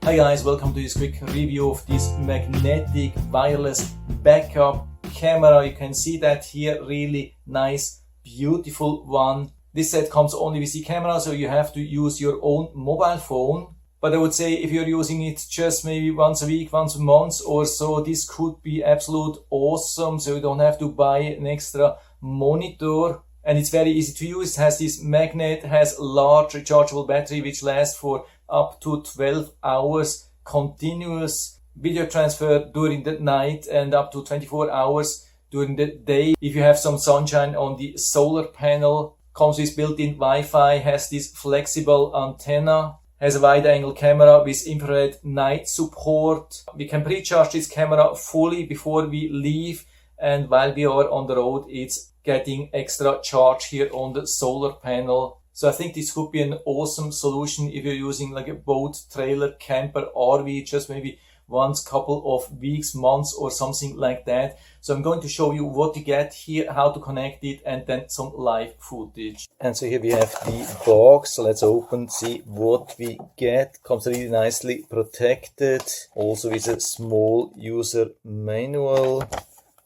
Hi guys, welcome to this quick review of this magnetic wireless backup camera. You can see that here, really nice, beautiful one. This set comes only with the camera, so you have to use your own mobile phone. But I would say if you're using it just maybe once a week, once a month or so, this could be absolute awesome. So you don't have to buy an extra monitor. And it's very easy to use. It has this magnet, has large rechargeable battery which lasts for up to 12 hours continuous video transfer during the night and up to 24 hours during the day. If you have some sunshine on the solar panel, comes with built-in Wi-Fi, has this flexible antenna, has a wide-angle camera with infrared night support. We can pre-charge this camera fully before we leave, and while we are on the road, it's getting extra charge here on the solar panel. So I think this could be an awesome solution if you're using like a boat, trailer, camper, RV, just maybe once couple of weeks, months or something like that. So I'm going to show you what you get here, how to connect it, and then some live footage. And so here we have the box. So let's open, see what we get. Comes really nicely protected. Also with a small user manual.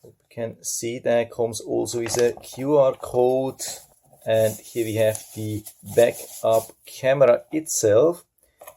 You can see that comes also with a QR code. And here we have the backup camera itself.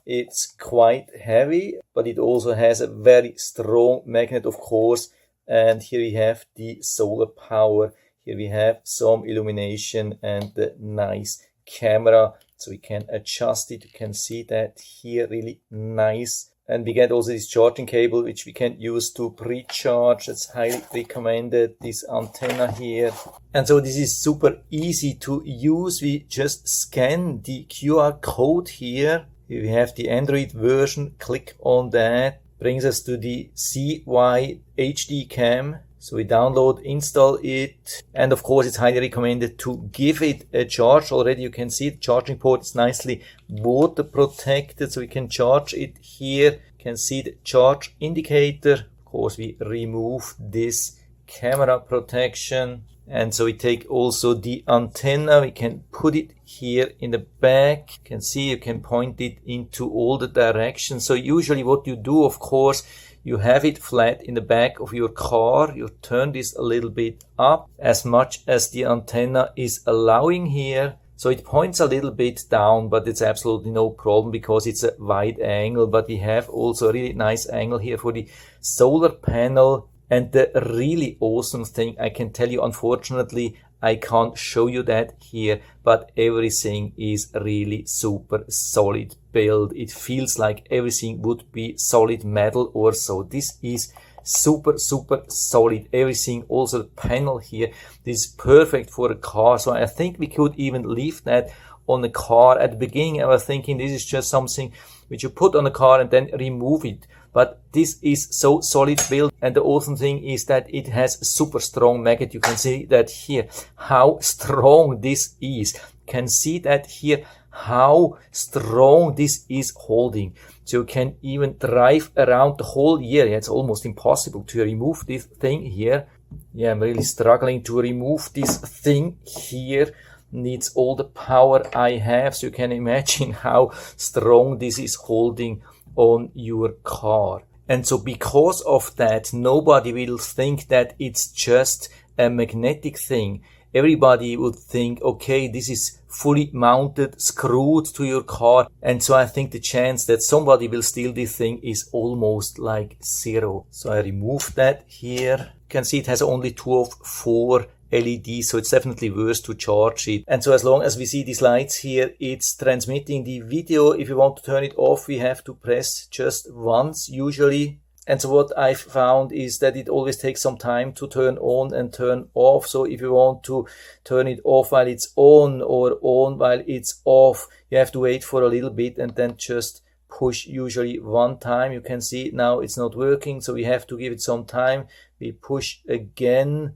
It's quite heavy, but it also has a very strong magnet, of course. And here we have the solar power. Here we have some illumination and the nice camera. So we can adjust it. You can see that here, really nice. And we get also this charging cable, which we can use to pre-charge. That's highly recommended, this antenna here. And so this is super easy to use. We just scan the QR code here. Here we have the Android version. Click on that. Brings us to the CY HD cam. So we download, install it. And of course, it's highly recommended to give it a charge. Already you can see the charging port is nicely water protected. So we can charge it here. You can see the charge indicator. Of course, we remove this camera protection. And so we take also the antenna. We can put it here in the back. You can see you can point it into all the directions. So usually what you do, of course, you have it flat in the back of your car. You turn this a little bit up as much as the antenna is allowing here. So it points a little bit down, but it's absolutely no problem because it's a wide angle. But we have also a really nice angle here for the solar panel. And the really awesome thing, I can tell you, unfortunately, I can't show you that here, but everything is really super solid build. It feels like everything would be solid metal or so. This is super solid. Everything, also the panel here, this is perfect for a car. So I think we could even leave that on the car. At the beginning, I was thinking this is just something which you put on the car and then remove it. But this is so solid build, and the awesome thing is that it has a super strong magnet. You can see that here, how strong this is. You can see that here, how strong this is holding. So you can even drive around the whole year. Yeah, it's almost impossible to remove this thing here. Yeah, I'm really struggling to remove this thing here. Needs all the power I have. So you can imagine how strong this is holding on your car. And so because of that, nobody will think that it's just a magnetic thing. Everybody would think, okay, this is fully mounted, screwed to your car. And so I think the chance that somebody will steal this thing is almost like zero. So I removed that here. You can see it has only 2 of 4 LEDs, so it's definitely worth to charge it. And so as long as we see these lights here, it's transmitting the video. If you want to turn it off, we have to press just once usually. And so what I've found is that it always takes some time to turn on and turn off. So if you want to turn it off while it's on or on while it's off, you have to wait for a little bit and then just push usually one time. You can see now it's not working, so we have to give it some time. We push again,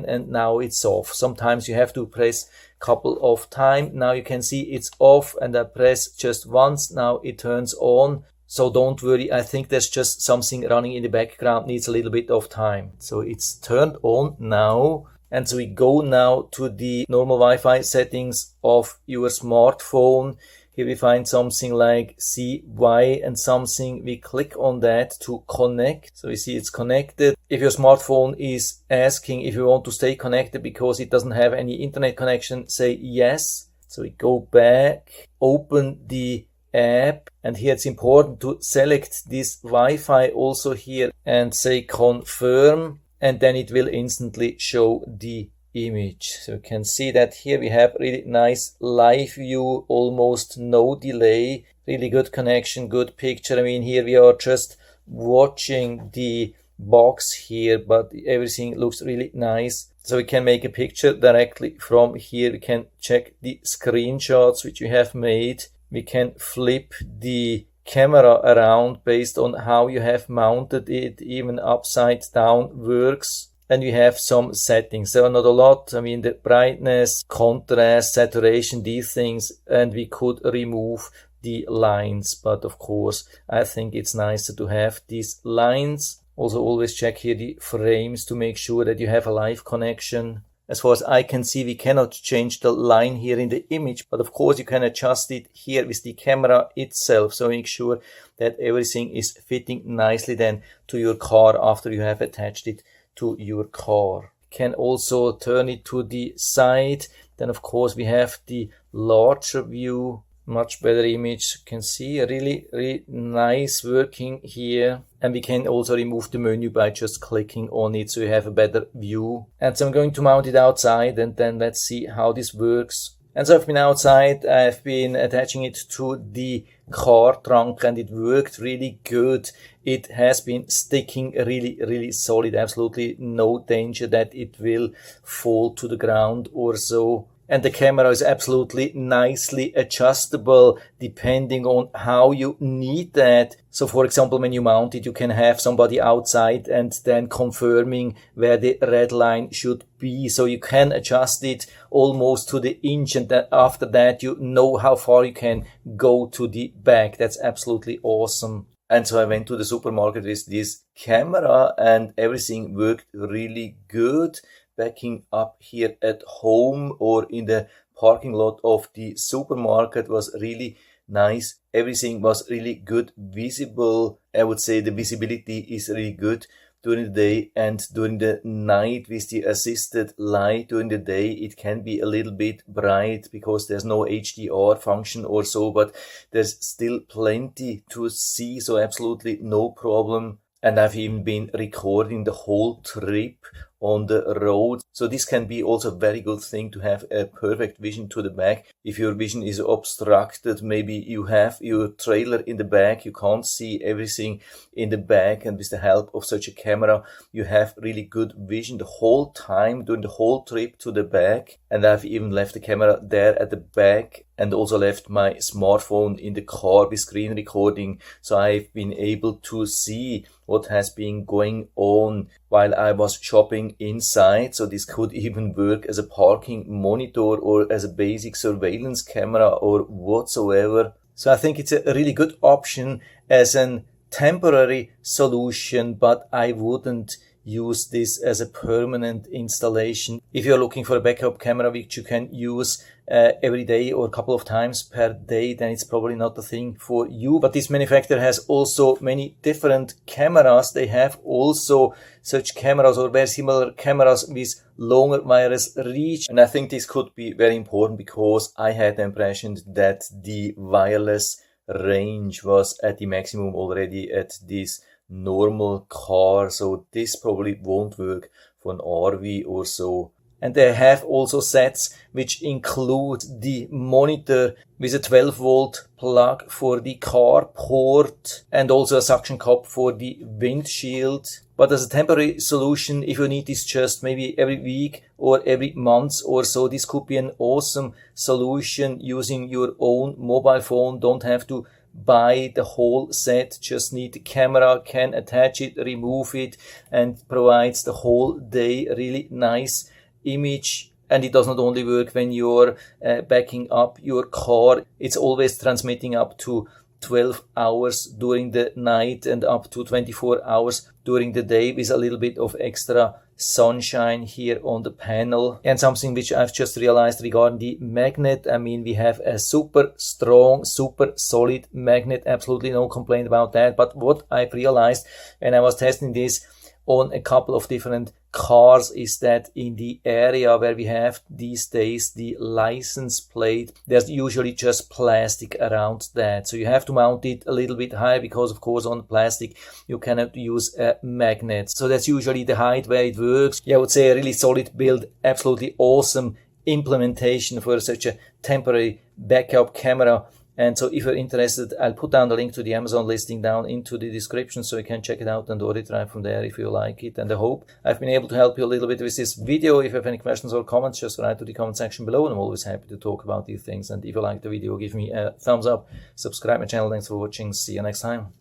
and now it's off. Sometimes you have to press a couple of times. Now you can see it's off, and I press just once. Now it turns on. So don't worry, I think there's just something running in the background, needs a little bit of time. So it's turned on now. And so we go now to the normal Wi-Fi settings of your smartphone. Here we find something like CY and something. We click on that to connect. So you see it's connected. If your smartphone is asking if you want to stay connected because it doesn't have any internet connection, say yes. So we go back, open the app, and here it's important to select this Wi-Fi also here and say confirm, and then it will instantly show the image. So you can see that here we have really nice live view, almost no delay, really good connection, good picture. I mean, here we are just watching the box here, but everything looks really nice. So we can make a picture directly from here. We can check the screenshots which we have made. We can flip the camera around based on how you have mounted it. Even upside down works. And we have some settings. There are not a lot. I mean, the brightness, contrast, saturation, these things. And we could remove the lines. But of course, I think it's nicer to have these lines. Also, always check here the frames to make sure that you have a live connection. As far as I can see, we cannot change the line here in the image, but of course you can adjust it here with the camera itself. So make sure that everything is fitting nicely then to your car after you have attached it to your car. You can also turn it to the side. Then of course we have the larger view, much better image. You can see really nice working here. And we can also remove the menu by just clicking on it so you have a better view. And so I'm going to mount it outside and then let's see how this works. And so I've been outside, I've been attaching it to the car trunk and it worked really good. It has been sticking really solid, absolutely no danger that it will fall to the ground or so. And the camera is absolutely nicely adjustable depending on how you need that. So for example, when you mount it, you can have somebody outside and then confirming where the red line should be. So you can adjust it almost to the inch, and then after that you know how far you can go to the back. That's absolutely awesome. And so I went to the supermarket with this camera and everything worked really good. Backing up here at home or in the parking lot of the supermarket was really nice. Everything was really good visible. I would say the visibility is really good during the day, and during the night with the assisted light during the day it can be a little bit bright because there's no HDR function or so, but there's still plenty to see, so absolutely no problem. And I've even been recording the whole trip on the road. So this can be also a very good thing to have a perfect vision to the back. If your vision is obstructed, maybe you have your trailer in the back, you can't see everything in the back, and with the help of such a camera, you have really good vision the whole time during the whole trip to the back. And I've even left the camera there at the back and also left my smartphone in the car with screen recording. So I've been able to see what has been going on while I was shopping inside. So this could even work as a parking monitor or as a basic surveillance camera or whatsoever. So I think it's a really good option as an temporary solution, but I wouldn't use this as a permanent installation. If you're looking for a backup camera which you can use every day or a couple of times per day, then it's probably not the thing for you. But this manufacturer has also many different cameras. They have also such cameras or very similar cameras with longer wireless reach. And I think this could be very important because I had the impression that the wireless range was at the maximum already at this normal car. So this probably won't work for an RV or so. And they have also sets which include the monitor with a 12-volt plug for the carport and also a suction cup for the windshield. But as a temporary solution, if you need this just maybe every week or every month or so, this could be an awesome solution using your own mobile phone. Don't have to buy the whole set, just need the camera, can attach it, remove it, and provides the whole day really nice image. And it does not only work when you're backing up your car, it's always transmitting up to 12 hours during the night and up to 24 hours during the day with a little bit of extra sunshine here on the panel. And something which I've just realized regarding the magnet, I mean, we have a super strong, super solid magnet, absolutely no complaint about that. But what I've realized when I was testing this on a couple of different cars is that in the area where we have these days the license plate, there's usually just plastic around that. So you have to mount it a little bit higher because, of course, on plastic you cannot use a magnet. So that's usually the height where it works. Yeah, I would say a really solid build, absolutely awesome implementation for such a temporary backup camera. And so if you're interested, I'll put down the link to the Amazon listing down into the description so you can check it out and order it right from there if you like it. And I hope I've been able to help you a little bit with this video. If you have any questions or comments, just write to the comment section below, and I'm always happy to talk about these things. And if you like the video, give me a thumbs up, subscribe my channel. Thanks for watching. See you next time.